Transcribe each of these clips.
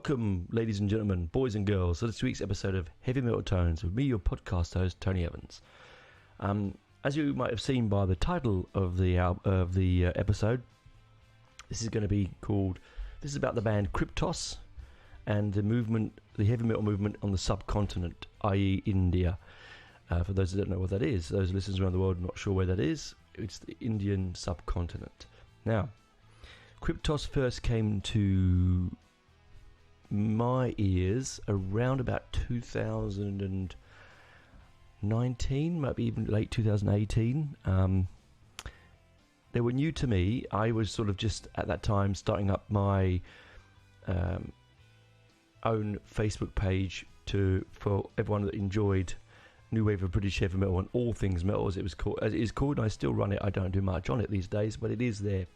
Welcome, ladies and gentlemen, boys and girls, to this week's episode of Heavy Metal Tones with me, your podcast host, Tony Evans. As you might have seen by the title of the episode, this is going to be called. This is about the band Kryptos and the movement, the heavy metal movement on the subcontinent, i.e., India. For those that don't know what that is, those listeners around the world not sure where that is, it's the Indian subcontinent. Now, Kryptos first came to my ears around about 2019, maybe even late 2018. They were new to me. I was sort of just at that time starting up my own Facebook page for everyone that enjoyed new wave of British heavy metal and all things metal, as it is called. And I still run it. I don't do much on it these days, but it is there,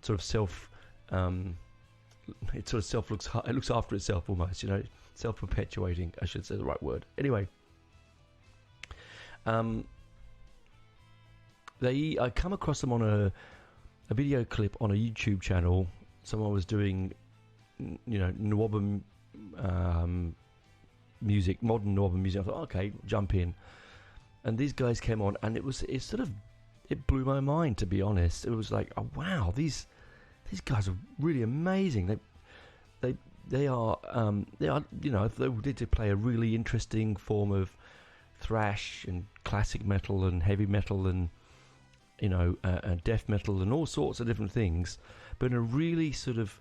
sort of self. It sort of it looks after itself almost, self-perpetuating, I should say the right word. Anyway, I come across them on a video clip on a YouTube channel. Someone was doing, Nwabum music, modern Nwabum music. I thought, okay, jump in. And these guys came on, and it blew my mind, to be honest. It was like, oh wow, these guys are really amazing. They are they did play a really interesting form of thrash and classic metal and heavy metal and death metal and all sorts of different things, but in a really sort of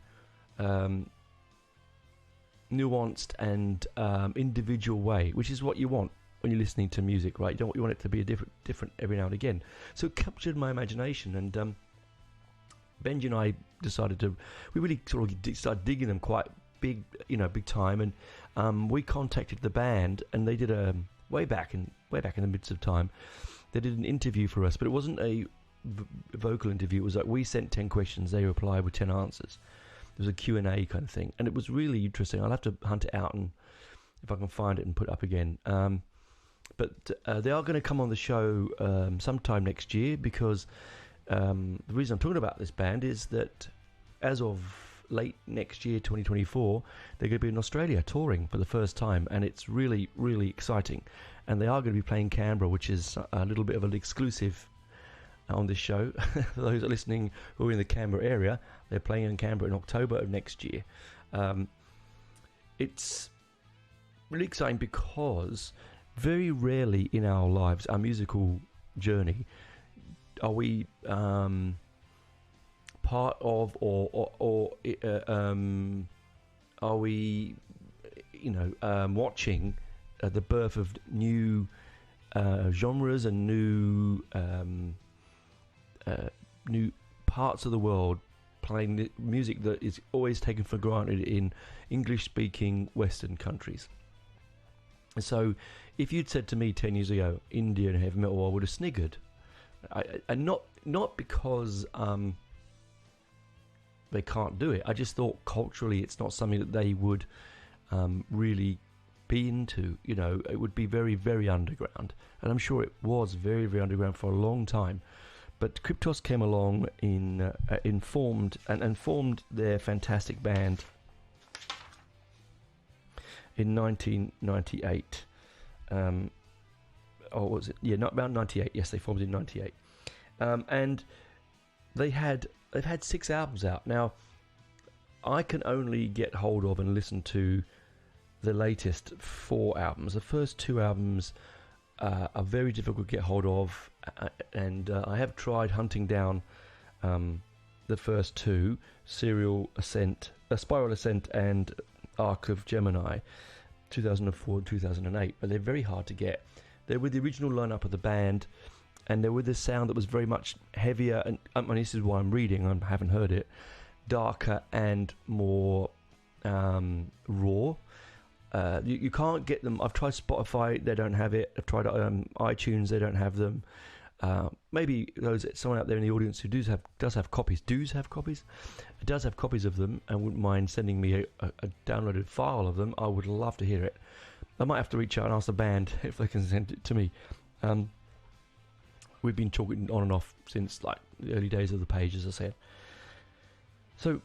nuanced and individual way, which is what you want when you're listening to music, right? You want it to be a different every now and again. So it captured my imagination, and Benji and I decided we really sort of started digging them quite big time, and we contacted the band, and they did way back in the midst of time, they did an interview for us, but it wasn't a vocal interview. It was like we sent 10 questions, they replied with 10 answers. It was a Q&A kind of thing, and it was really interesting. I'll have to hunt it out and if I can find it and put it up again. But they are going to come on the show sometime next year, because the reason I'm talking about this band is that as of late next year, 2024, they're going to be in Australia touring for the first time, and it's really, really exciting. And they are going to be playing Canberra, which is a little bit of an exclusive on this show. For those that are listening who are in the Canberra area, they're playing in Canberra in October of next year. It's really exciting because very rarely in our lives, our musical journey, are we part of or are we watching the birth of new genres and new parts of the world, playing the music that is always taken for granted in English-speaking Western countries. So if you'd said to me 10 years ago, Indian heavy metal, I would have sniggered. And not because they can't do it. I just thought culturally it's not something that they would really be into. It would be very, very underground, and I'm sure it was very, very underground for a long time. But Kryptos came along formed their fantastic band in 1998. Or was it? Yeah, not about 98. Yes, they formed in 98. And they've had 6 albums out. Now, I can only get hold of and listen to the latest 4 albums. The first 2 albums are very difficult to get hold of, and I have tried hunting down the first 2, Spiral Ascent and Arc of Gemini, 2004 and 2008, but they're very hard to get. They're with the original lineup of the band, and they're with this sound that was very much heavier, and this is why I'm reading, I haven't heard it, darker and more raw. You can't get them. I've tried Spotify, they don't have it. I've tried iTunes, they don't have them. Maybe someone out there in the audience who does have copies of them and wouldn't mind sending me a downloaded file of them. I would love to hear it. I might have to reach out and ask the band if they can send it to me. We've been talking on and off since like the early days of the page, as I said. So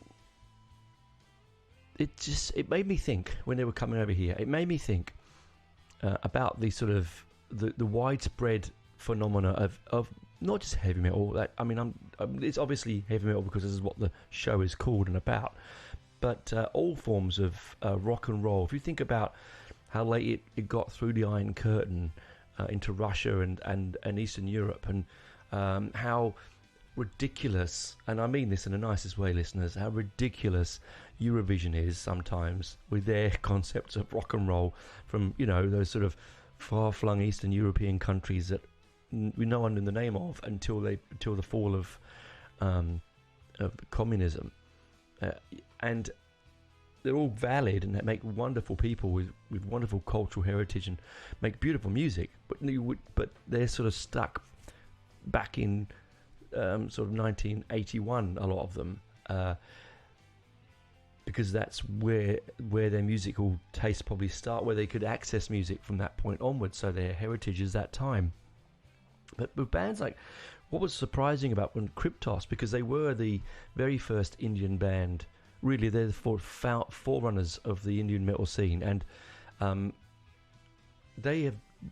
it made me think when they were coming over here. It made me think about the sort of the widespread phenomena of not just heavy metal. It's obviously heavy metal because this is what the show is called and about, but all forms of rock and roll. If you think about how late it got through the Iron Curtain into Russia and Eastern Europe, and how ridiculous, and I mean this in the nicest way, listeners, how ridiculous Eurovision is sometimes with their concepts of rock and roll from, those sort of far-flung Eastern European countries that we know under the name of until the fall of communism, and they're all valid and they make wonderful people with wonderful cultural heritage and make beautiful music, but they're sort of stuck back in sort of 1981, a lot of them, because that's where their musical tastes probably start, where they could access music from that point onwards, so their heritage is that time. But with bands like, what was surprising about when Kryptos, because they were the very first Indian band, really they're the forerunners of the Indian metal scene, and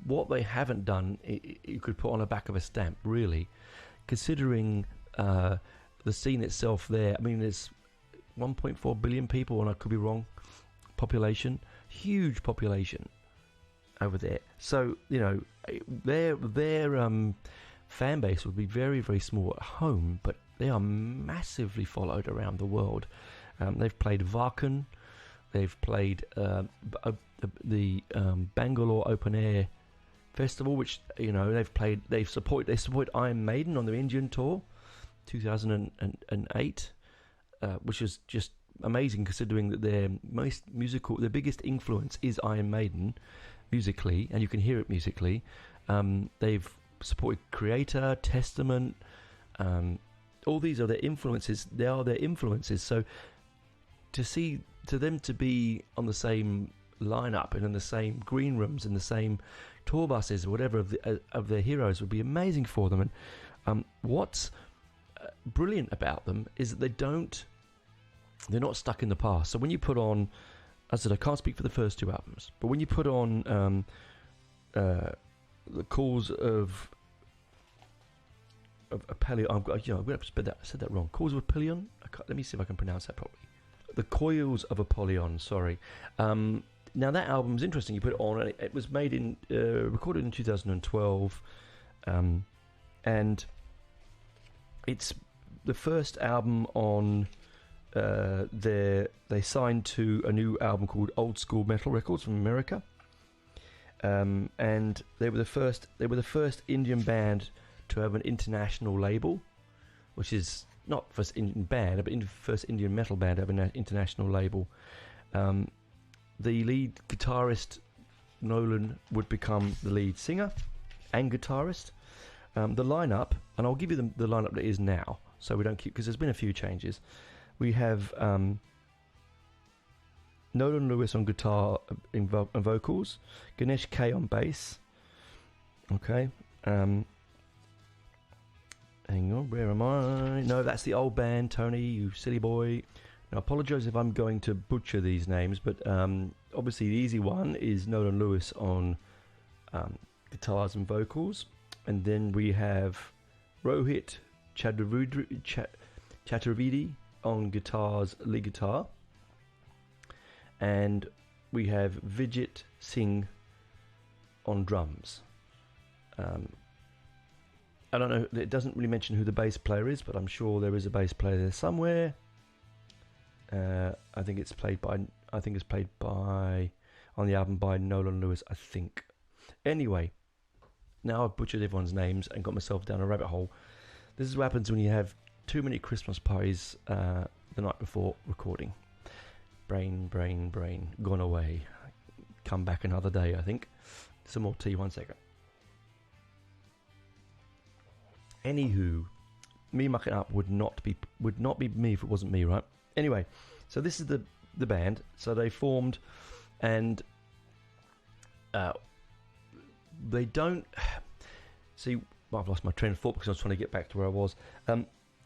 what they haven't done, you could put on the back of a stamp, really, considering the scene itself there. I mean, there's 1.4 billion people, and I could be wrong, population, huge population over there. So, their fan base would be very, very small at home, but they are massively followed around the world. They've played Varkan, they've played the Bangalore Open Air Festival, which they support Iron Maiden on their Indian tour, 2008, which is just amazing considering that their biggest influence is Iron Maiden musically, and you can hear it musically. They've supported Creator, Testament, all these are their influences. They are their influences. So to them to be on the same lineup and in the same green rooms and the same tour buses or whatever of their heroes would be amazing for them. And what's brilliant about them is that they're not stuck in the past. So when you put on, as I said, I can't speak for the first two albums, but when you put on the Calls of Apollyon, I'm going to have said that wrong. Calls of Apollyon. Let me see if I can pronounce that properly. The Coils of Apollyon. Sorry. Now that album is interesting. You put it on, and it was recorded in 2012, and it's the first album on. They signed to a new album called Old School Metal Records from America, and they were the first Indian band to have an international label, which is not first Indian band, but first Indian metal band to have an international label. The lead guitarist Nolan would become the lead singer and guitarist. The lineup, and I'll give you the lineup that is now, so we don't keep, because there's been a few changes. We have Nolan Lewis on guitar and vocals, Ganesh K on bass. Okay. Hang on, where am I? No, that's the old band, Tony, you silly boy. Now, I apologise if I'm going to butcher these names, but obviously the easy one is Nolan Lewis on guitars and vocals. And then we have Rohit Chaturvedi on guitars, lead guitar, and we have Vijit Singh on drums. I don't know, it doesn't really mention who the bass player is, but I'm sure there is a bass player there somewhere. I think it's played by on the album by Nolan Lewis, I think. Anyway, now I've butchered everyone's names and got myself down a rabbit hole. This is what happens when you have too many Christmas parties the night before recording. Brain gone away. Come back another day, I think. Some more tea, 1 second. Anywho, me mucking up would not be me if it wasn't me, right? Anyway, so this is the band. So they formed, and they don't see. Well, I've lost my train of thought because I was trying to get back to where I was.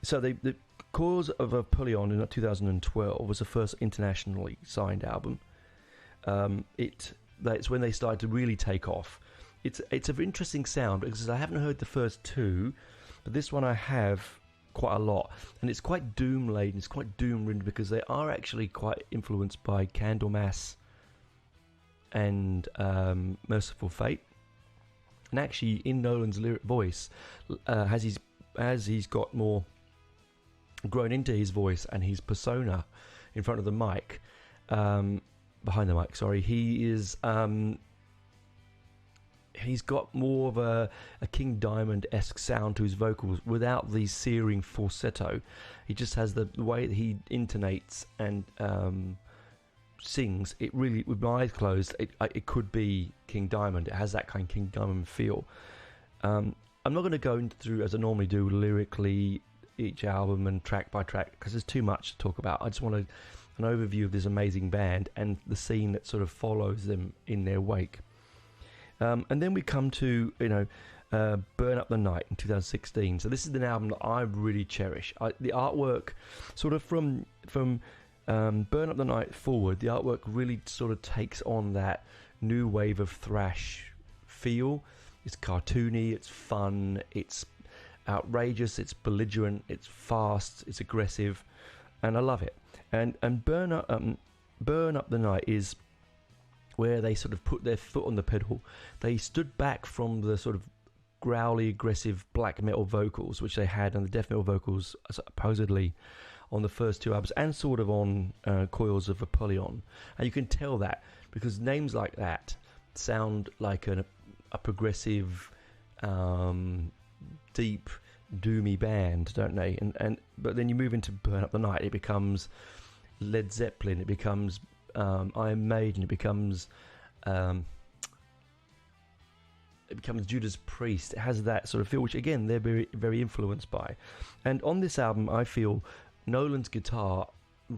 So the Cause of Apollyon in 2012 was the first internationally signed album. That's when they started to really take off. It's an interesting sound because I haven't heard the first two, but this one I have quite a lot, and it's quite doom laden. It's quite doom ridden because they are actually quite influenced by Candlemass and Merciful Fate. And actually, in Nolan's lyric voice, as he's got more grown into his voice and his persona in front of the mic, behind the mic, sorry, he is he's got more of a King Diamond-esque sound to his vocals without the searing falsetto. He just has the way that he intonates and sings. It really, with my eyes closed, it could be King Diamond. It has that kind of King Diamond feel. I'm not going to go through, as I normally do, lyrically each album and track by track, because there's too much to talk about. I just want an overview of this amazing band and the scene that sort of follows them in their wake. And then we come to, Burn Up the Night in 2016. So this is an album that I really cherish. The artwork, sort of from Burn Up the Night forward, the artwork really sort of takes on that new wave of thrash feel. It's cartoony, it's fun, it's outrageous, it's belligerent, it's fast, it's aggressive, and I love it. And Burn Up the Night is where they sort of put their foot on the pedal. They stood back from the sort of growly, aggressive black metal vocals which they had, and the death metal vocals supposedly on the first two albums, and sort of on Coils of Apollyon. And you can tell that because names like that sound like a progressive, deep, doomy band, don't they? But then you move into Burn Up the Night, it becomes Led Zeppelin, it becomes Iron Maiden, it becomes Judas Priest. It has that sort of feel, which again they're very, very influenced by. And on this album, I feel Nolan's guitar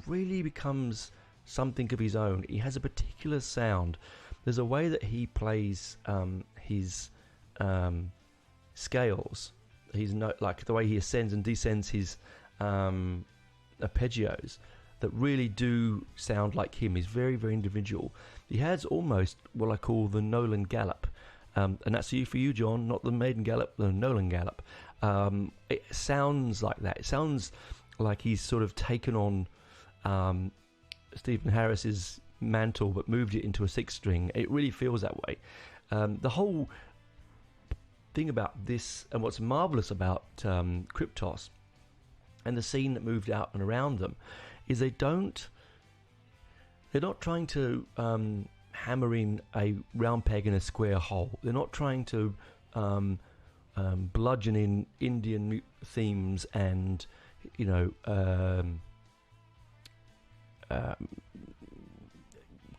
really becomes something of his own. He has a particular sound. There's a way that he plays his scales. He's like the way he ascends and descends his arpeggios that really do sound like him. He's very, very individual. He has almost what I call the Nolan gallop. And that's for you, John, not the Maiden gallop, the Nolan gallop. It sounds like that. It sounds like he's sort of taken on Stephen Harris's mantle but moved it into a sixth string. It really feels that way. The whole thing about this, and what's marvellous about Kryptos and the scene that moved out and around them, is they're not trying to hammer in a round peg in a square hole. They're not trying to bludgeon in Indian themes and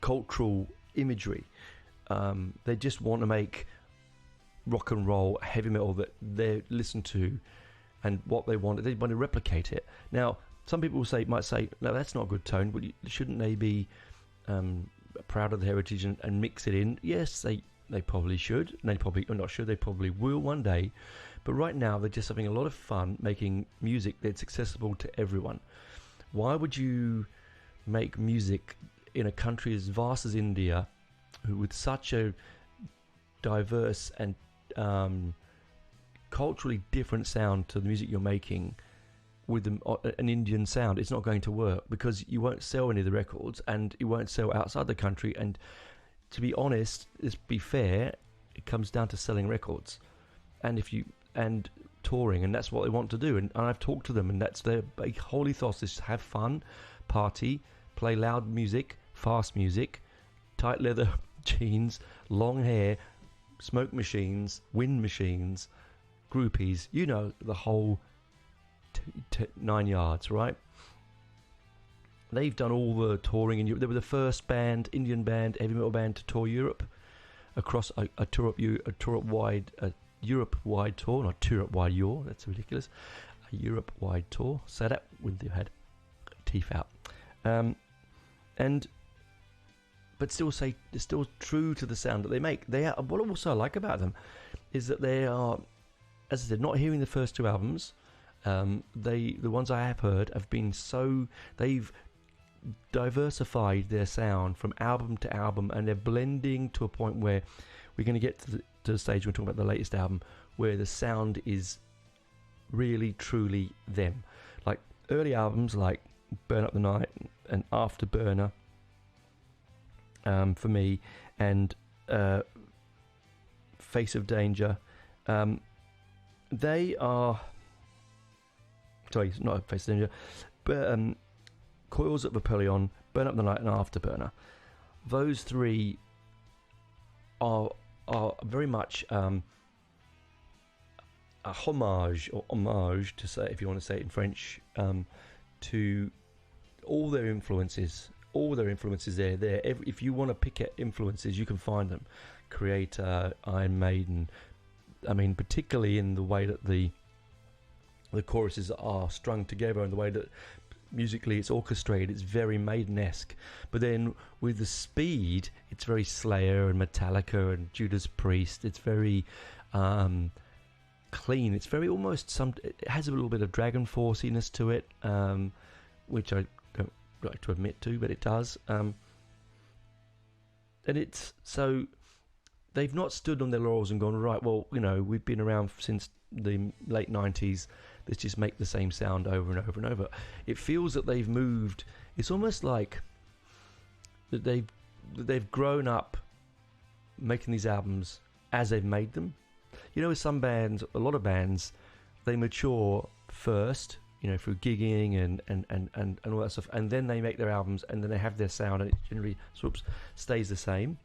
cultural imagery. They just want to make rock and roll, heavy metal that they listen to, and what they want to replicate it. Now, some people might say, no, that's not a good tone. But shouldn't they be proud of the heritage and mix it in? Yes, they probably should. And I'm not sure, they probably will one day. But right now, they're just having a lot of fun making music that's accessible to everyone. Why would you make music in a country as vast as India, with such a diverse and culturally different sound to the music you're making, with an Indian sound? It's not going to work because you won't sell any of the records, and you won't sell outside the country. And to be honest, let's be fair, it comes down to selling records and touring, and that's what they want to do. And I've talked to them, and that's their big whole ethos: is have fun, party, play loud music, fast music, tight leather jeans, long hair, smoke machines, wind machines, groupies, the whole 9 yards, right? They've done all the touring in Europe. They were the first Indian band, heavy metal band, to tour Europe across a Europe-wide tour, not Europe-wide, that's ridiculous. A Europe-wide tour. Say that with your head, teeth out. But still they're still true to the sound that they make. What I also like about them is that they are, as I said, not hearing the first two albums. The ones I have heard have been they've diversified their sound from album to album, and they're blending to a point where we're going to get to the stage we're talking about the latest album, where the sound is really truly them. Like early albums like Burn Up the Night and Afterburner, for me, and Face of Danger, they are, sorry, not Face of Danger, but Coils of Apollyon, Burn Up the Night and Afterburner. Those three are very much a homage, or homage to say, if you want to say it in French, to all their influences. All their influences there. If you want to pick at influences, you can find them. Creator, Iron Maiden. I mean, particularly in the way that the choruses are strung together and the way that musically it's orchestrated, it's very Maiden-esque. But then with the speed, it's very Slayer and Metallica and Judas Priest. It's very clean. It's very almost it has a little bit of Dragon Force-iness to it, which I don't like to admit to, but it does. And it's so they've not stood on their laurels and gone, right, well, we've been around since the late 90s, let's just make the same sound over and over and over. It feels that they've moved. It's almost like that they've grown up making these albums as they've made them. With some bands, a lot of bands, they mature first, through gigging and all that stuff, and then they make their albums, and then they have their sound, and it generally sort of stays the same.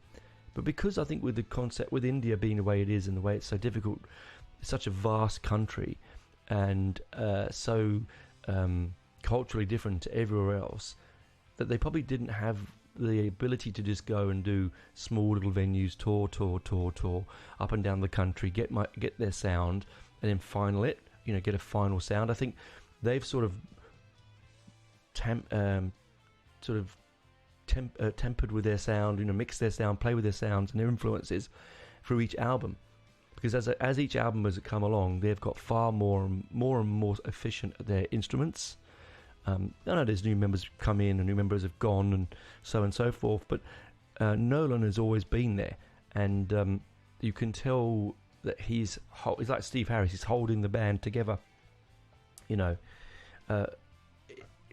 But because I think with the concept, with India being the way it is and the way it's so difficult, it's such a vast country, and so culturally different to everywhere else, that they probably didn't have the ability to just go and do small little venues, tour up and down the country, get their sound, and then final it, get a final sound. I think they've sort of tempered with their sound, mixed their sound, play with their sounds and their influences through each album. Because as each album has come along, they've got far more and more efficient at their instruments. I know there's new members come in and new members have gone and so forth, but Nolan has always been there, and you can tell that he's like Steve Harris. He's holding the band together,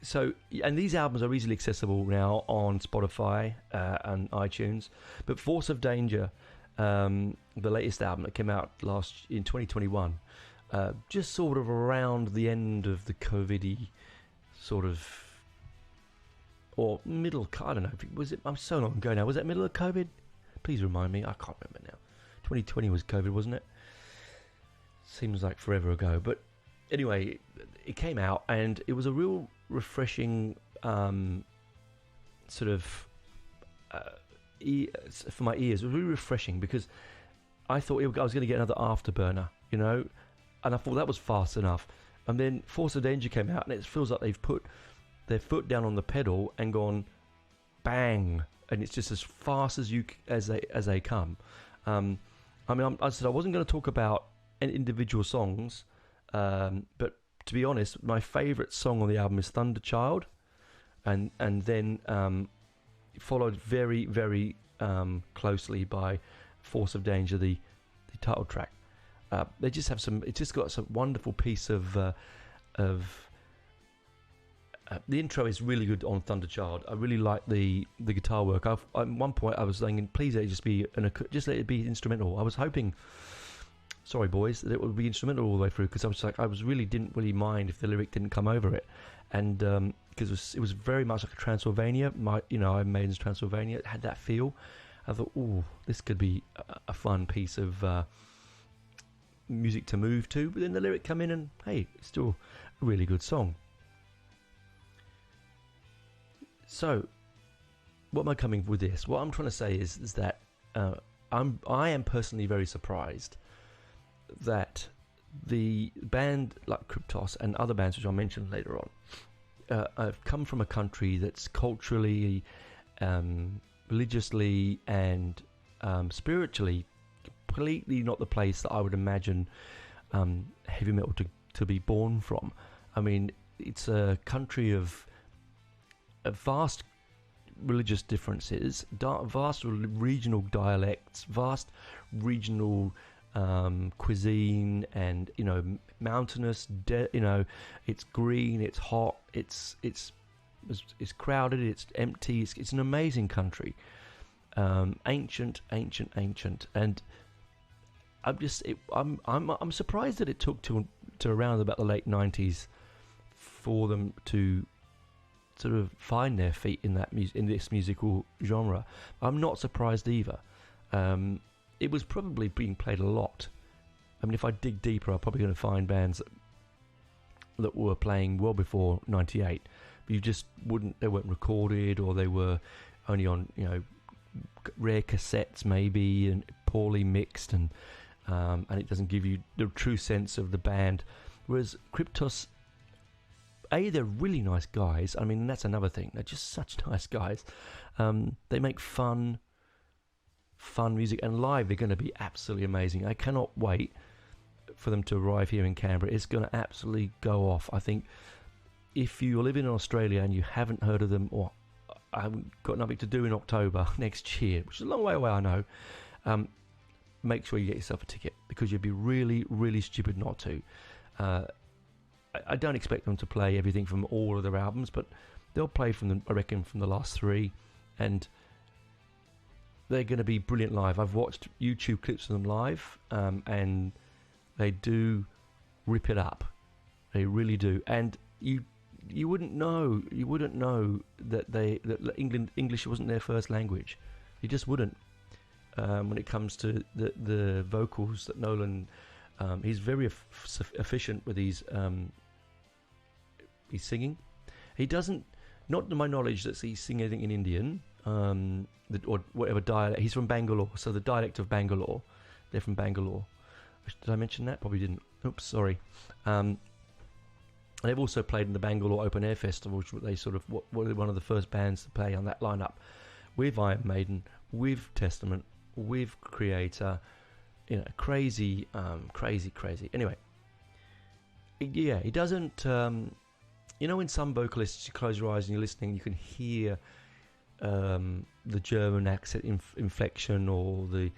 So, and these albums are easily accessible now on Spotify and iTunes. But Force of Danger, the latest album that came out in 2021, just sort of around the end of the COVID-y sort of, or middle, I don't know, was it, I'm so long ago now, was that middle of COVID? Please remind me, I can't remember now. 2020 was COVID, wasn't it? Seems like forever ago, but anyway, it came out and it was a real refreshing sort of for my ears. It was really refreshing because I thought I was going to get another Afterburner, and I thought that was fast enough. And then Force of Danger came out, and it feels like they've put their foot down on the pedal and gone bang, and it's just as fast as they come. I said I wasn't going to talk about individual songs, but to be honest, my favourite song on the album is Thunder Child, and then followed very, very closely by Force of Danger, the title track. They just have some. It's just got some wonderful piece of. The intro is really good on Thunder Child. I really like the guitar work. At one point, I was thinking, please let it just let it be instrumental. I was hoping, sorry boys, that it would be instrumental all the way through, because I didn't really mind if the lyric didn't come over it, and because it was very much like a Transylvania. Iron Maiden's Transylvania. It had that feel. I thought, ooh, this could be a fun piece of music to move to. But then the lyric come in, and hey, it's still a really good song. So, what am I coming with this? What I'm trying to say is that I am personally very surprised that the band like Kryptos and other bands which I'll mention later on have come from a country that's culturally, religiously and spiritually completely not the place that I would imagine heavy metal to be born from. I mean, it's a country of vast religious differences, vast regional dialects, vast regional cuisine, and mountainous. It's green, it's hot, it's crowded, it's empty. It's an amazing country, ancient, and I'm surprised that it took to around about the late 90s for them to sort of find their feet in this musical genre. I'm not surprised either. It was probably being played a lot. I mean, if I dig deeper, I'm probably going to find bands that were playing well before '98. But they weren't recorded, or they were only on rare cassettes maybe, and poorly mixed, and it doesn't give you the true sense of the band. Whereas Kryptos, they're really nice guys. I mean, that's another thing. They're just such nice guys. They make fun music, and live they're going to be absolutely amazing. I cannot wait for them to arrive here in Canberra. It's going to absolutely go off. I think if you live in Australia and you haven't heard of them, or I haven't got nothing to do in October next year, which is a long way away, I know, make sure you get yourself a ticket, because you'd be really, really stupid not to. I don't expect them to play everything from all of their albums, but they'll play from the last 3, and they're going to be brilliant live. I've watched YouTube clips of them live, and they do rip it up. They really do. And you wouldn't know that English wasn't their first language. You just wouldn't. When it comes to the vocals that Nolan, he's very efficient with his singing. He doesn't, not to my knowledge, that he's singing anything in Indian, or whatever dialect. He's from Bangalore, so the dialect of Bangalore. They're from Bangalore. Did I mention that? Probably didn't. Oops, sorry. They've also played in the Bangalore Open Air Festival, which they sort of were one of the first bands to play on that lineup, with Iron Maiden, with Testament, with Creator. Crazy. Anyway, yeah, he doesn't. When some vocalists, you close your eyes and you're listening, you can hear the German accent inflection, or the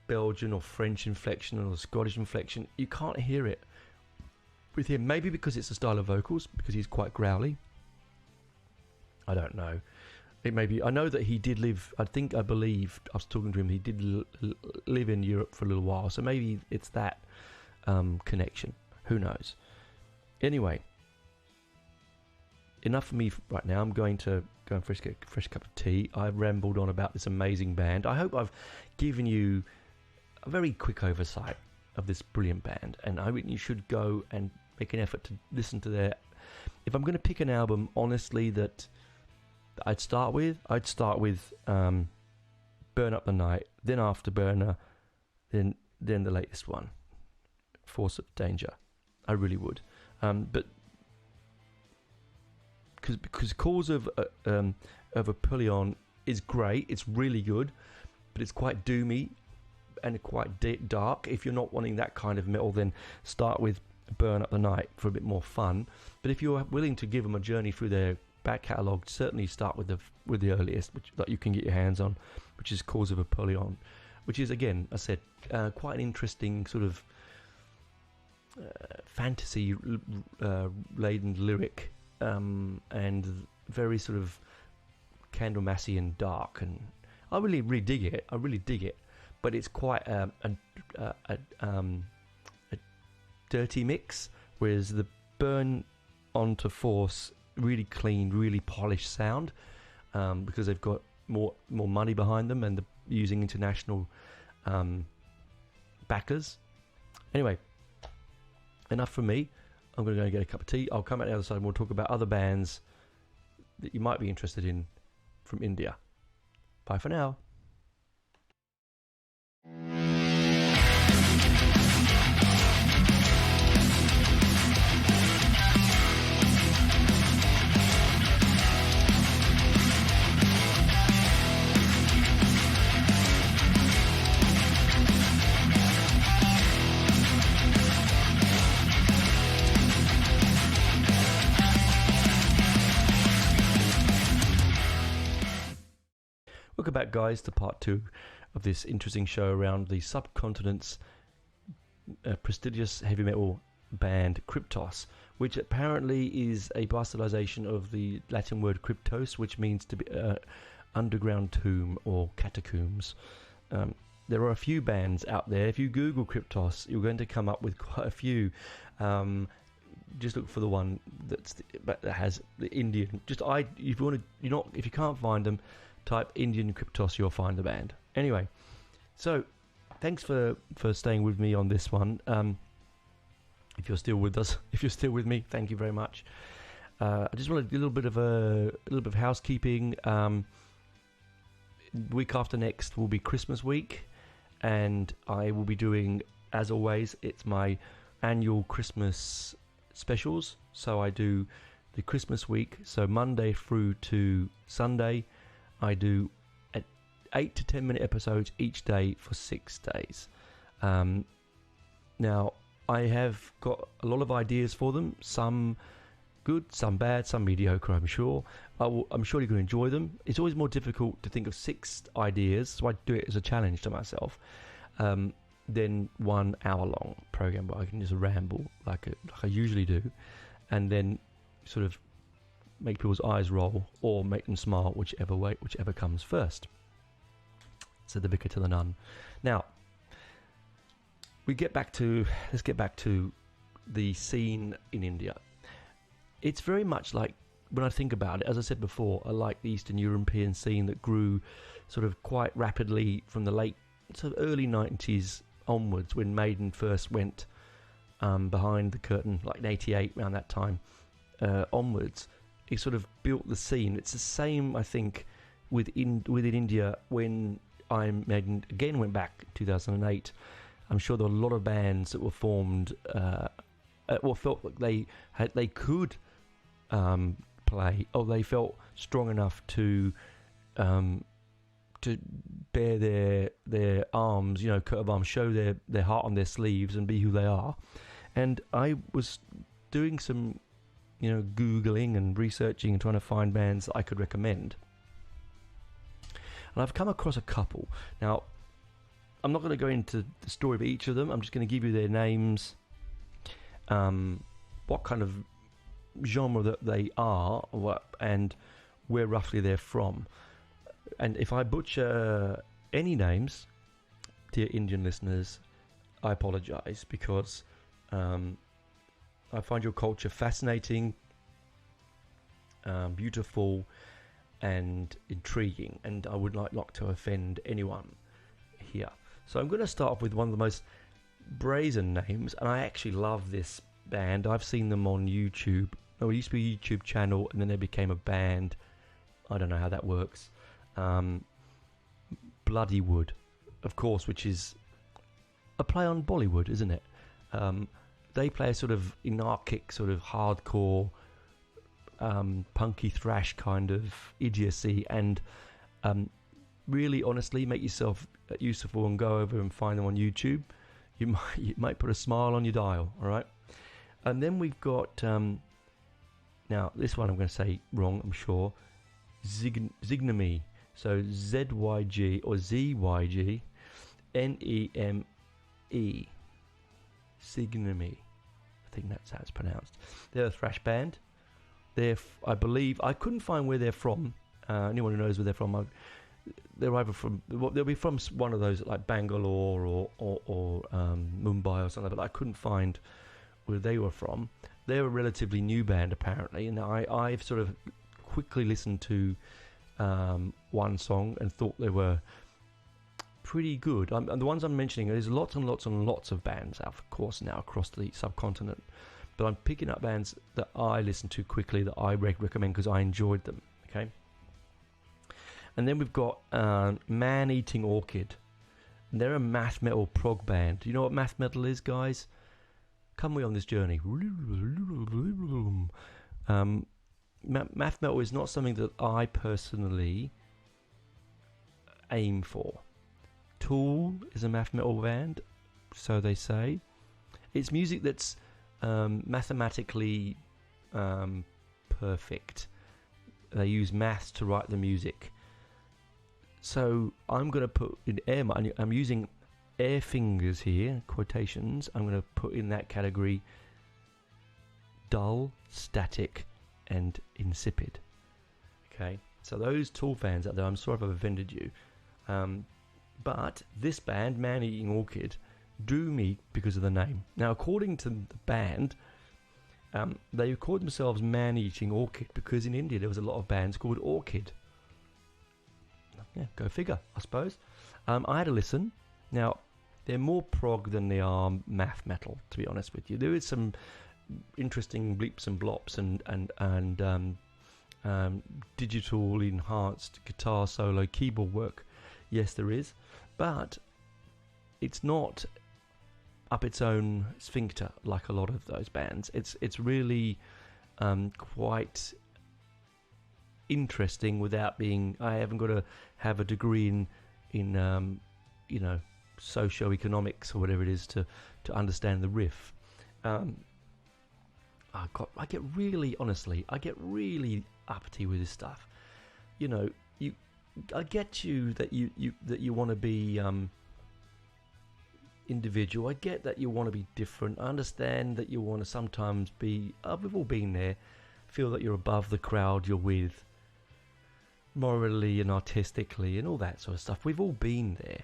Belgian or French inflection, or the Scottish inflection. You can't hear it with him. Maybe because it's a style of vocals, because he's quite growly. I don't know. It may be. I know that he did live. I believe I was talking to him. He did live in Europe for a little while, so maybe it's that connection. Who knows? Anyway, enough for me right now. I'm going to go and get a fresh cup of tea. I've rambled on about this amazing band. I hope I've given you a very quick oversight of this brilliant band, and I think you should go and make an effort to listen to their. If I'm going to pick an album, honestly, that I'd start with Burn Up the Night, then Afterburner, then the latest one, Force of Danger. I really would, but because Cause of Apollyon is great. It's really good, but it's quite doomy and quite dark. If you're not wanting that kind of metal, then start with Burn Up the Night for a bit more fun. But if you're willing to give them a journey through their back catalogue, certainly start with the earliest, which that you can get your hands on, which is Cause of Apollyon, which is, again, I said, quite an interesting sort of fantasy laden lyric, and very sort of Candlemassy and dark, and I really dig it. But it's quite a dirty mix, whereas the Burn onto Force, really clean, really polished sound, because they've got more money behind them, and they're using international backers. Anyway, enough from me. I'm going to go and get a cup of tea. I'll come out the other side and we'll talk about other bands that you might be interested in from India. Bye for now. welcome back, guys, to part 2 of this interesting show around the Subcontinent's prestigious heavy metal band Kryptos, which apparently is a bastardization of the Latin word kryptos, which means to be underground tomb or catacombs. There are a few bands out there. If you Google Kryptos, you're going to come up with quite a few. Just look for the one that has the Indian. If you can't find them, type Indian Kryptos. You'll find the band. Anyway, so thanks for staying with me on this one. If you're still with us, if you're still with me, thank you very much. I just want to do a little bit of housekeeping. Week after next will be Christmas week, and I will be doing, as always, it's my annual Christmas specials. So I do the Christmas week, so Monday through to Sunday. I do 8 to 10 minute episodes each day for 6 days. Now I have got a lot of ideas for them, some good, some bad, some mediocre. I'm sure you're going to enjoy them. It's always more difficult to think of 6 ideas, so I do it as a challenge to myself, than 1 hour long program where I can just ramble like I usually do, and then sort of make people's eyes roll or make them smile, whichever comes first. Said the vicar to the nun. Now let's get back to the scene in India. It's very much like, when I think about it, as I said before, I like the Eastern European scene that grew sort of quite rapidly from the early 90s onwards, when Maiden first went behind the curtain, like in 88, around that time onwards. It sort of built the scene. It's the same, I think, within India when Maiden again went back 2008. I'm sure there were a lot of bands that were formed or felt like they could play, or they felt strong enough to bear their arms, coat of arms, show their heart on their sleeves and be who they are. And I was doing some Googling and researching and trying to find bands that I could recommend, and I've come across a couple. Now I'm not going to go into the story of each of them. I'm just going to give you their names, what kind of genre that they are, and where roughly they're from. And if I butcher any names, dear Indian listeners, I apologize, because I find your culture fascinating, beautiful, and intriguing, and I would like not to offend anyone here. So I'm going to start off with one of the most brazen names, and I actually love this band. I've seen them on YouTube. Oh, it used to be a YouTube channel, and then they became a band. I don't know how that works. Bloody Wood, of course, which is a play on Bollywood, isn't it? They play a sort of anarchic, sort of hardcore, punky thrash kind of idiocy, and really, honestly, make yourself useful and go over and find them on YouTube. You might put a smile on your dial, all right? And then we've got, now this one I'm going to say wrong, I'm sure, Zygneme. So Z-Y-G or Z-Y-G N-E-M-E. Zygneme. I think that's how it's pronounced. They're a thrash band. I believe, I couldn't find where they're from. Anyone who knows where they're from, they're either from, they'll be from one of those like Bangalore or Mumbai or something, but I couldn't find where they were from. They're a relatively new band apparently, and I've sort of quickly listened to one song and thought they were pretty good. And the ones I'm mentioning, there's lots and lots and lots of bands out, of course, now across the subcontinent, but I'm picking up bands that I listen to quickly, that I recommend because I enjoyed them. Okay. And then we've got Man Eating Orchid. And they're a math metal prog band. Do you know what math metal is, guys? Come with me on this journey. Math metal is not something that I personally aim for. Tool is a math metal band, so they say. It's music that's mathematically perfect. They use maths to write the music. So I'm going to put in I'm using air fingers here, quotations. I'm going to put in that category dull, static, and insipid. Okay, so those Tool fans out there, I'm sorry if I've offended you. But this band, Man Eating Orchid, drew me because of the name. Now, according to the band, they called themselves Man Eating Orchid because in India there was a lot of bands called Orchid. Yeah, go figure, I suppose. I had a listen. Now, they're more prog than they are math metal, to be honest with you. There is some interesting bleeps and blops and digital enhanced guitar solo keyboard work. Yes, there is. But it's not up its own sphincter like a lot of those bands. It's really quite interesting without being. I haven't got to have a degree in socio-economics or whatever it is to understand the riff. I get really uppity with this stuff. You know, I get you that you want to be individual. I get that you want to be different. I understand that you want to sometimes be. We've all been there. Feel that you're above the crowd you're with, morally and artistically, and all that sort of stuff. We've all been there.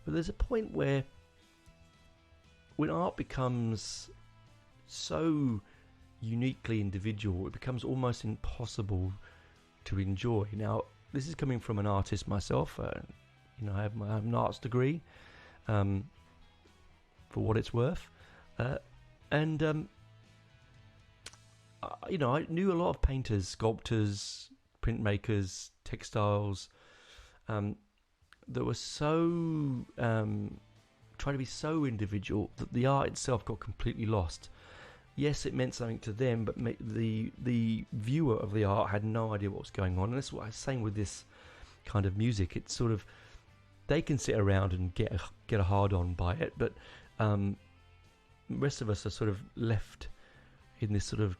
But there's a point where, when art becomes so uniquely individual, it becomes almost impossible to enjoy. Now, this is coming from an artist myself. I have an arts degree, for what it's worth, and I knew a lot of painters, sculptors, printmakers, textiles, that were so trying to be so individual that the art itself got completely lost. Yes, it meant something to them, but the viewer of the art had no idea what was going on. And that's what I was saying with this kind of music. It's sort of, they can sit around and get a hard on by it, but the rest of us are sort of left in this sort of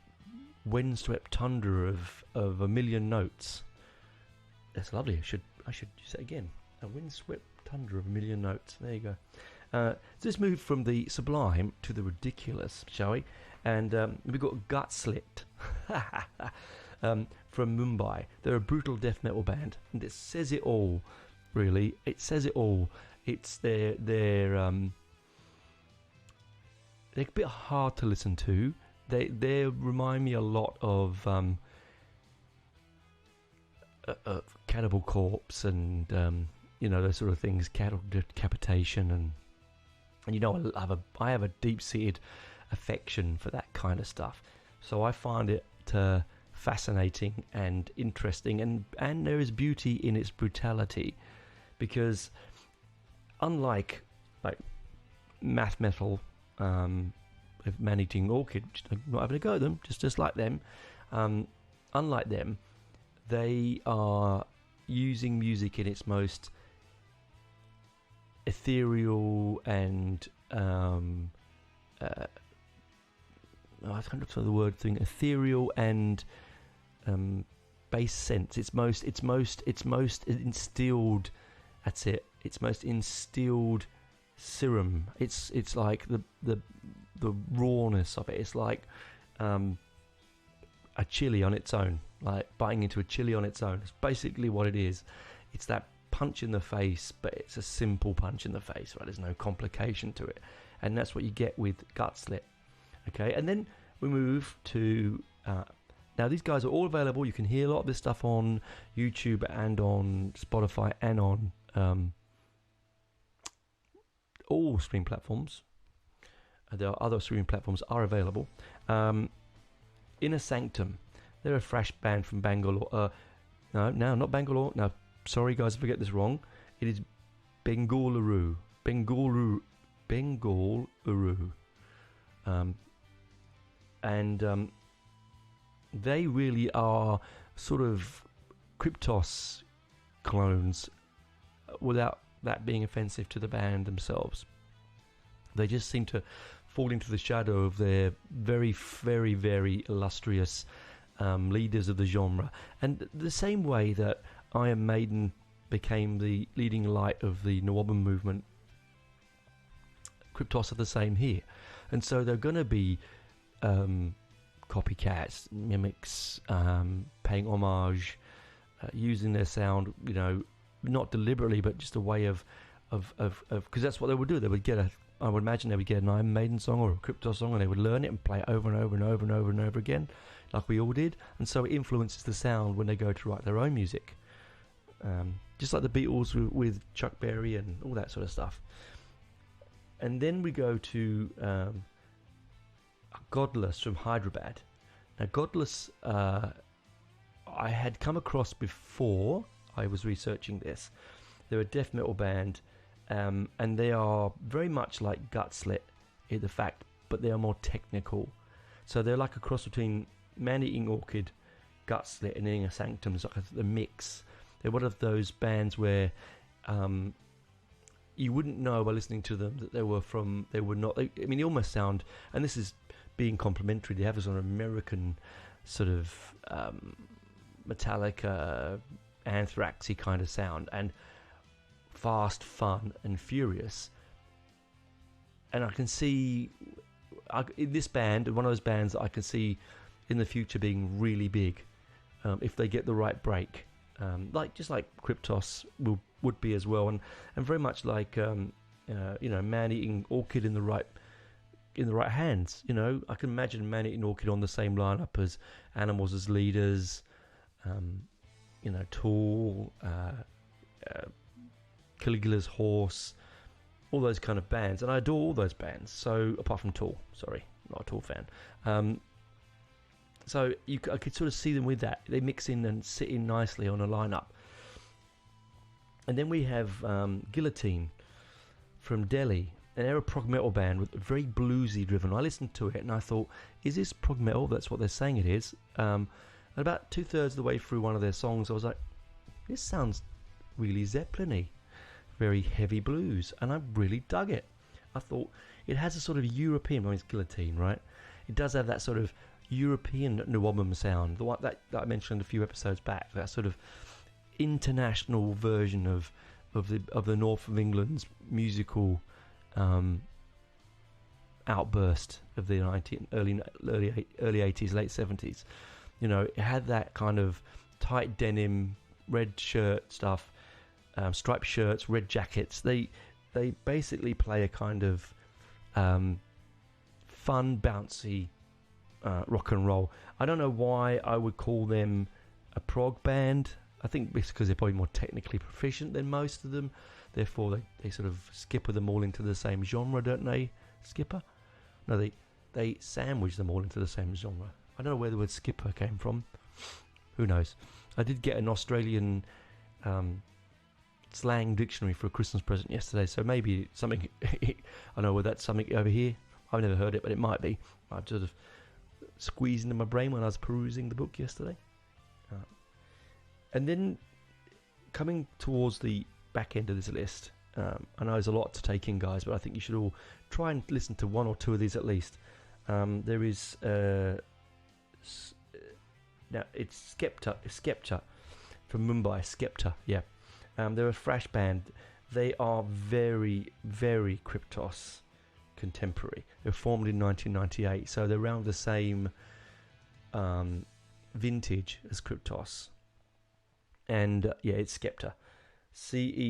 windswept tundra of a million notes. That's lovely. I should say it again. A windswept tundra of a million notes. There you go. So let's move from the sublime to the ridiculous, shall we? And we've got Gut Slit from Mumbai. They're a brutal death metal band, and it says it all. Really, it says it all. It's they're a bit hard to listen to. They remind me a lot of Cannibal Corpse and those sort of things, cattle decapitation, and I have a deep-seated affection for that kind of stuff. So I find it fascinating and interesting, and there is beauty in its brutality, because unlike math metal, Man Eating Orchid, I'm not having a go at them, just like them. Unlike them, they are using music in its most ethereal and I can't remember the word thing. Ethereal and bass sense. It's most instilled. That's it. It's most instilled serum. It's like the rawness of it. It's like a chili on its own, like biting into a chili on its own. It's basically what it is. It's that punch in the face, but it's a simple punch in the face, right? There's no complication to it, and that's what you get with Gut Slit. Okay, and then we move to now these guys are all available. You can hear a lot of this stuff on YouTube and on Spotify and on all streaming platforms. There are other streaming platforms are available. Inner Sanctum, they're a thrash band from Bangalore. No, not Bangalore. No, sorry guys, if I get this wrong. It is Bengaluru. And they really are sort of Kryptos clones, without that being offensive to the band themselves. They just seem to fall into the shadow of their very, very, very illustrious leaders of the genre. And the same way that Iron Maiden became the leading light of the new album movement, Kryptos are the same here. And so they're going to be copycats, mimics, paying homage, using their sound, you know, not deliberately, but just a way of because that's what they would do. They would I would imagine they would get an Iron Maiden song or a Kryptos song, and they would learn it and play it over and over and over and over and over again, like we all did. And so it influences the sound when they go to write their own music. Just like the Beatles with Chuck Berry and all that sort of stuff. And then we go to Godless from Hyderabad. Now, Godless, I had come across before I was researching this. They're a death metal band, and they are very much like Gutslit in the fact, but they are more technical. So they're like a cross between Man-Eating Orchid, Gutslit, and Inner Sanctum. It's like a mix. They're one of those bands where you wouldn't know by listening to them that they were not. I mean, they almost sound, and this is being complimentary, they have a sort of American sort of Metallica, Anthraxy kind of sound, and fast, fun, and furious. And I can see in this band, one of those bands that I can see in the future being really big, if they get the right break, just like Kryptos would be as well, and very much like Man-Eating Orchid in the right hands. You know, I can imagine Man-Eating Orchid on the same lineup as Animals as Leaders, Tool, Caligula's Horse, all those kind of bands, and I adore all those bands. So apart from Tool, sorry, not a Tool fan. So I could sort of see them with that. They mix in and sit in nicely on a lineup. And then we have Guillotine from Delhi, an era prog metal band with very bluesy driven. I listened to it and I thought, is this prog metal? That's what they're saying it is. And about 2/3 of the way through one of their songs, I was like, this sounds really Zeppelin-y, very heavy blues, and I really dug it. I thought it has a sort of European, it's Guillotine, right? It does have that sort of European new album sound, the one that I mentioned a few episodes back, that sort of international version of the north of England's musical outburst of the early 80s, late 70s. You know, it had that kind of tight denim, red shirt stuff, striped shirts, red jackets. They basically play a kind of fun, bouncy rock and roll. I don't know why I would call them a prog band. I think it's because they're probably more technically proficient than most of them. Therefore, they sort of skipper them all into the same genre, don't they? Skipper? No, they sandwich them all into the same genre. I don't know where the word skipper came from. Who knows? I did get an Australian slang dictionary for a Christmas present yesterday, so maybe something. I know whether that's something over here. I've never heard it, but it might be. I've sort of squeezed into my brain when I was perusing the book yesterday. And then coming towards the back end of this list, I know there's a lot to take in, guys, but I think you should all try and listen to one or two of these at least. There is now it's Skepta from Mumbai. Skepta, yeah. They're a thrash band. They are very, very Kryptos contemporary. They were formed in 1998, so they're around the same vintage as Kryptos. And it's Skepta, Scceptre.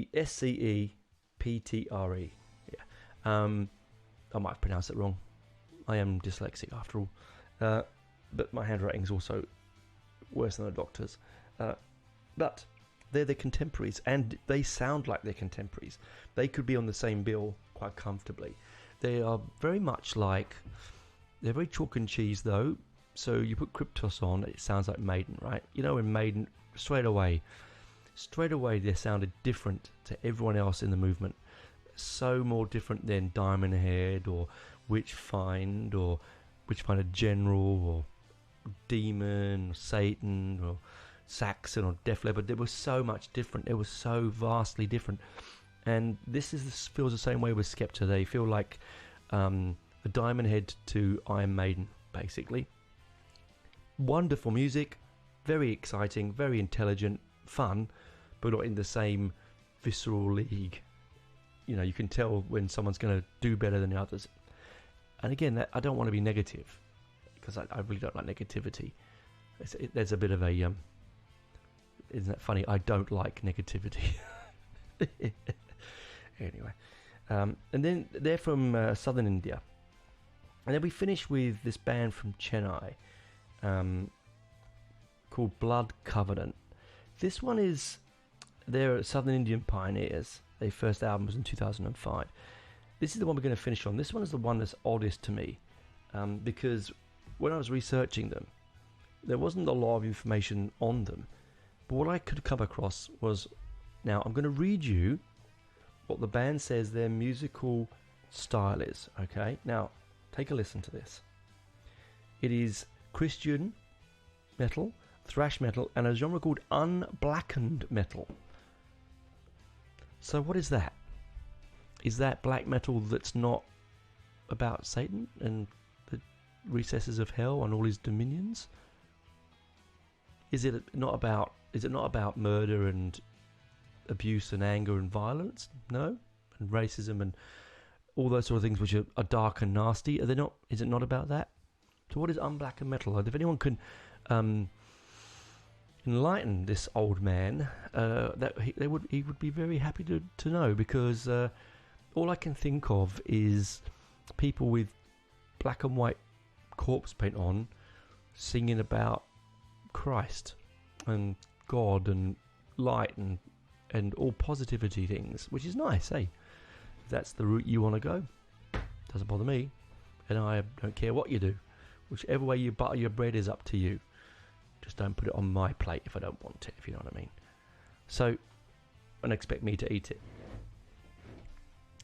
Yeah, I might have pronounced it wrong. I am dyslexic after all, but my handwriting is also worse than a doctor's. But they're their contemporaries, and they sound like they're contemporaries. They could be on the same bill quite comfortably. They are very much like, they're very chalk and cheese though. So you put Kryptos on, it sounds like Maiden, right? You know, in Maiden, straight away they sounded different to everyone else in the movement. So more different than Diamond Head or Witchfind or Witchfinder General or Demon or Satan or Saxon or Def Leppard. They were so much different. They were so vastly different. And this feels the same way with Skepta. They feel like a Diamond Head to Iron Maiden, basically. Wonderful music, very exciting, very intelligent, fun, but not in the same visceral league. You know, you can tell when someone's going to do better than the others. And again, I don't want to be negative, because I really don't like negativity. There's a bit of a... isn't that funny? I don't like negativity. Anyway. And then they're from southern India. And then we finish with this band from Chennai called Blood Covenant. This one is... They're Southern Indian pioneers. Their first album was in 2005. This is the one we're going to finish on. This one is the one that's oddest to me, because when I was researching them, there wasn't a lot of information on them. But what I could come across was... Now, I'm going to read you what the band says their musical style is, okay? Now, take a listen to this. It is Christian metal, thrash metal, and a genre called unblackened metal. So what is that? Is that black metal that's not about Satan and the recesses of hell and all his dominions? Is it not about murder and abuse and anger and violence? No? And racism and all those sort of things which are dark and nasty? Are they not? Is it not about that? So what is unblackened metal? If anyone can enlighten this old man, he would be very happy to know, because all I can think of is people with black and white corpse paint on singing about Christ and God and light and all positivity things, which is nice, eh? If that's the route you want to go, doesn't bother me, and I don't care what you do. Whichever way you butter your bread is up to you. Just don't put it on my plate if I don't want it, if you know what I mean. So, don't expect me to eat it.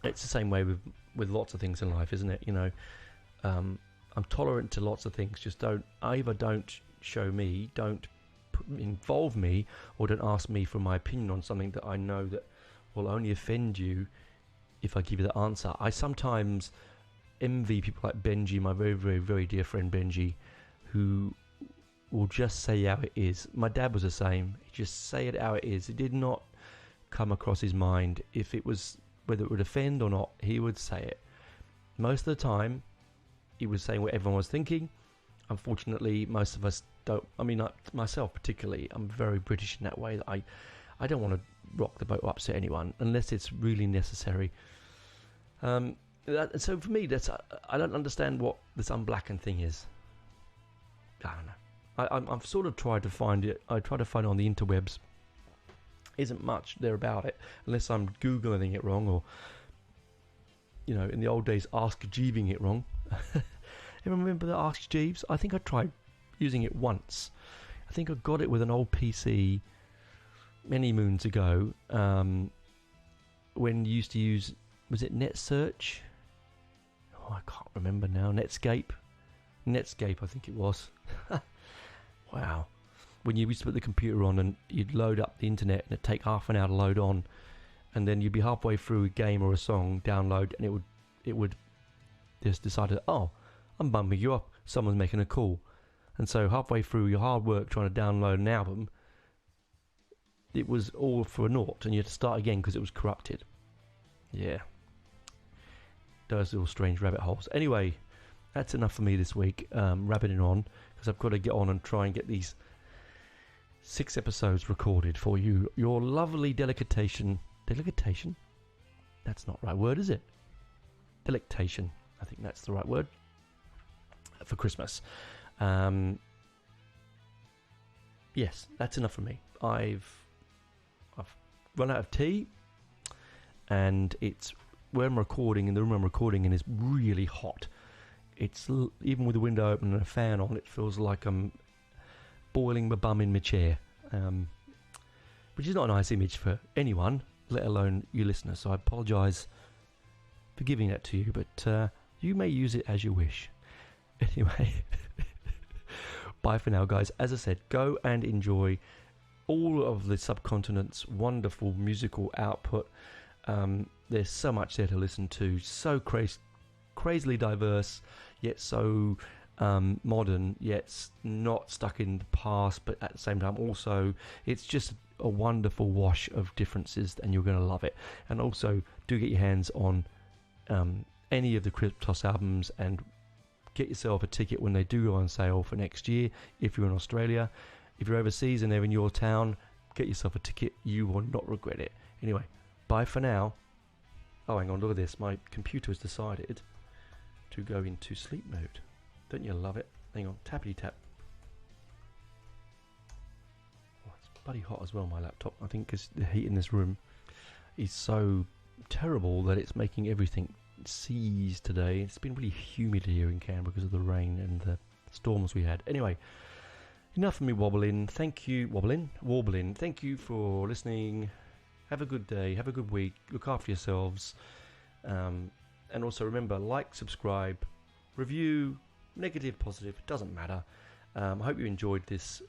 It's the same way with lots of things in life, isn't it? You know, I'm tolerant to lots of things. Just don't show me, don't involve me, or don't ask me for my opinion on something that I know that will only offend you if I give you the answer. I sometimes envy people like Benji, my very, very, very dear friend Benji, who will just say how it is. My dad was the same. He'd just say it how it is. It did not come across his mind. If it was, whether it would offend or not, he would say it. Most of the time, he was saying what everyone was thinking. Unfortunately, most of us don't. I mean, myself particularly, I'm very British in that way, that I don't want to rock the boat or upset anyone unless it's really necessary. So for me, I don't understand what this unblackened thing is. I don't know. I've sort of tried to find it. I try to find it on the interwebs. Isn't much there about it, unless I'm Googling it wrong, or, you know, in the old days, Ask Jeeving it wrong. Everyone remember the Ask Jeeves? I think I tried using it once. I think I got it with an old PC many moons ago, when you used to use, was it NetSearch? Oh, I can't remember now. Netscape, I think it was. Wow. When you used to put the computer on and you'd load up the internet and it'd take half an hour to load on, and then you'd be halfway through a game or a song, download, and it would just decide that, oh, I'm bumping you up, someone's making a call. And so halfway through your hard work trying to download an album, it was all for a naught, and you had to start again because it was corrupted. Yeah. Those little strange rabbit holes. Anyway, that's enough for me this week, rabbiting on, because I've got to get on and try and get these 6 episodes recorded for you. Your lovely delectation. Delectation? That's not the right word, is it? Delectation. I think that's the right word. For Christmas. Yes, that's enough for me. I've run out of tea, and it's where I'm recording, in the room I'm recording in, is really hot. It's even with the window open and a fan on, it feels like I'm boiling my bum in my chair, which is not a nice image for anyone, let alone you listeners. So I apologise for giving that to you, but you may use it as you wish. Anyway, bye for now, guys. As I said, go and enjoy all of the Subcontinent's wonderful musical output. There's so much there to listen to, so crazily diverse, yet so modern, yet not stuck in the past, but at the same time also, it's just a wonderful wash of differences, and you're going to love it. And also, do get your hands on any of the Kryptos albums, and get yourself a ticket when they do go on sale for next year. If you're in Australia, if you're overseas and they're in your town, get yourself a ticket. You will not regret it. Anyway, bye for now. Oh, hang on, look at this. My computer has decided to go into sleep mode. Don't you love it? Hang on, tappity tap. Oh, it's bloody hot as well, my laptop. I think because the heat in this room is so terrible that it's making everything seize today. It's been really humid here in Canberra because of the rain and the storms we had. Anyway, enough of me wobbling. Thank you, warbling. Thank you for listening. Have a good day. Have a good week. Look after yourselves. And also remember, like, subscribe, review, negative, positive, doesn't matter. I hope you enjoyed this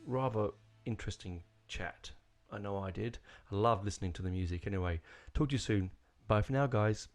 rather interesting chat. I know I did. I love listening to the music. Anyway, talk to you soon. Bye for now, guys.